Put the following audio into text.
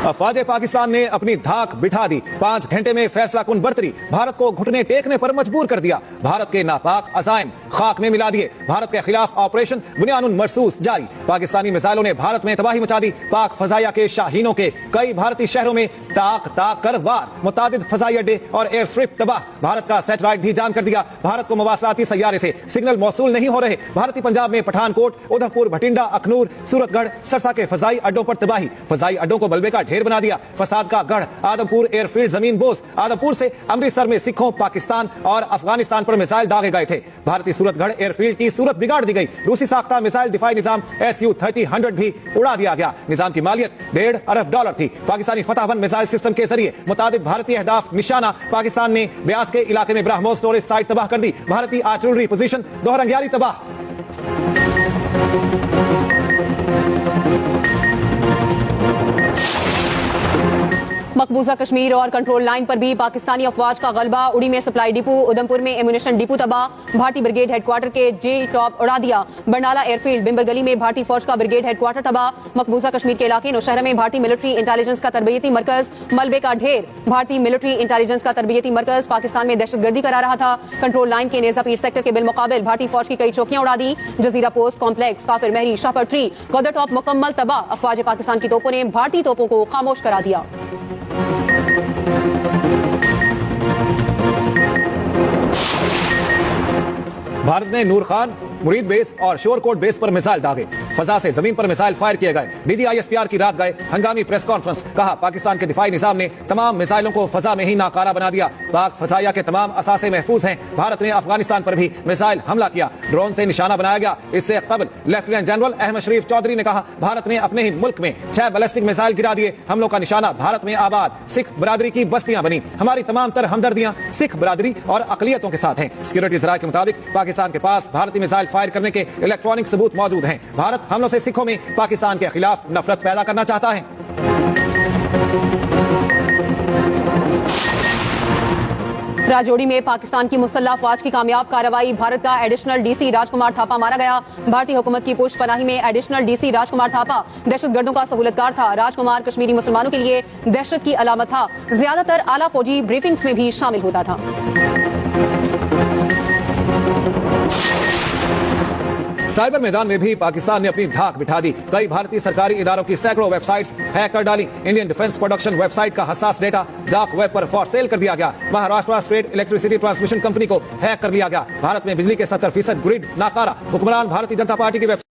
अफवाज पाकिस्तान ने अपनी धाक बिठा दी। 5 घंटे में फैसला कुन बरतरी, भारत को घुटने टेकने पर मजबूर कर दिया। भारत के नापाक अज़ाइम खाक में मिला दिए। भारत के खिलाफ ऑपरेशन बुनियानुन मरसूस जारी। पाकिस्तानी मिसाइलों ने भारत में तबाही मचा दी। पाक फजाया के शाहीनों के कई भारतीय शहरों में ताक ताक कर वार। मुतादिद फजाई अड्डे और एयर स्ट्रिप तबाह। भारत का सैटेलाइट भी जाम कर दिया। भारत को मवासलाती सैयारे से सिग्नल मौसूल नहीं हो रहे। भारतीय पंजाब में पठानकोट, उधमपुर, भटिंडा, अखनूर, सूरतगढ़, सरसा के फजाई अड्डों पर तबाही। फजाई अड्डों को मलबे का ढेर बना दिया। फसाद का गढ़ आदमपुर एयरफील्ड जमीन बोस। आदमपुर से अमृतसर में सिखों, पाकिस्तान और अफगानिस्तान पर मिसाइल दागे गए थे। भारतीय सूरतगढ़ एयरफील्ड की सूरत बिगाड़ दी गई। रूसी साख्ता मिसाइल दिफाई निजाम SU-30-100 भी उड़ा दिया गया। निजाम की मालियत $1.5 अरब थी। पाकिस्तानी फतह-1 मिसाइल सिस्टम के जरिए मुतादिद भारतीय अहदाफ निशाना। पाकिस्तान ने ब्यास के इलाके में ब्रह्मोस स्टोरेज साइट तबाह कर दी। भारतीय आर्टिलरी पोजीशन दोहरंगियारी तबाह। मकबूजा कश्मीर और कंट्रोल लाइन पर भी पाकिस्तानी अफवाज का गलबा। उड़ी में सप्लाई डिपो, उधमपुर में एम्यूनिशन डिपो तबाह। भारतीय ब्रिगेड हेडक्वार्टर के जे टॉप उड़ा दिया। बरनाला एयरफील्ड, बिम्बर गली में भारतीय फौज का ब्रिगेड हेडक्वार्टर तबाह। मकबूजा कश्मीर के इलाके नौशहरा में भारतीय मिलिट्री इंटेलिजेंस का तरबियती मरकज मलबे का ढेर। भारतीय मिलिट्री इंटेलिजेंस का तरबियती मरकज पाकिस्तान में दहशतगर्दी करा रहा था। कंट्रोल लाइन के नेजापीर सेक्टर के बिलमुकाबिल भारतीय फौज की कई चौकियां उड़ा दी। जजीरा पोस्ट कॉम्प्लेक्स, काफिर महरी, शाहपर ट्री, गदर टॉप मुकम्मल तबाह। अफवाज पाकिस्तान की तोपों ने भारतीय तोपों को खामोश करा दिया। भारत ने नूर खान, मुरीद बेस और शोरकोट बेस पर मिसाइल दागे। फजा से जमीन पर मिसाइल फायर किए गए। DGISPR की रात गए हंगामी प्रेस कॉन्फ्रेंस। कहा पाकिस्तान के दिफाई निजाम ने तमाम मिसाइलों को फजा में ही नाकारा बना दिया। पाक फजाया के तमाम असासे महफूज हैं। भारत ने अफगानिस्तान पर भी मिसाइल हमला किया। ड्रोन से निशाना बनाया गया। इससे कबल लेफ्टिनेंट जनरल अहमद शरीफ चौधरी ने कहा भारत ने अपने ही मुल्क में 6 बैलिस्टिक मिसाइल गिरा दिए। हमलों का निशाना भारत में आबाद सिख बरादरी की बस्तियां बनी। हमारी तमाम तर हमदर्दियां सिख बरादरी और अकलियतों के साथ हैं। सिक्योरिटी जराये के मुताबिक पाकिस्तान के पास भारतीय मिसाइल फायर करने के इलेक्ट्रॉनिक सबूत मौजूद हैं। भारत हमलों से सिखों में पाकिस्तान के खिलाफ नफरत पैदा करना चाहता है। राजौरी में पाकिस्तान की मुसल्लह अफवाज की कामयाब कार्रवाई। भारत का एडिशनल DC राजकुमार थापा मारा गया। भारतीय हुकूमत की पुष्ट पनाही में एडिशनल DC राजकुमार थापा दहशतगर्दों का सहूलतकार था। राजकुमार कश्मीरी मुसलमानों के लिए दहशत की अलामत था। ज्यादातर आला फौजी ब्रीफिंग्स में भी शामिल होता था। साइबर मैदान में भी पाकिस्तान ने अपनी धाक बिठा दी। कई भारतीय सरकारी इदारों की सैकड़ों वेबसाइट्स हैक कर डाली। इंडियन डिफेंस प्रोडक्शन वेबसाइट का हसास डेटा डार्क वेब पर फॉर सेल कर दिया गया। Maharashtra state electricity transmission company को हैक कर लिया गया। भारत में बिजली के 70% ग्रिड नाकारा। हुक्मरान भारतीय जनता पार्टी की वेबसाइट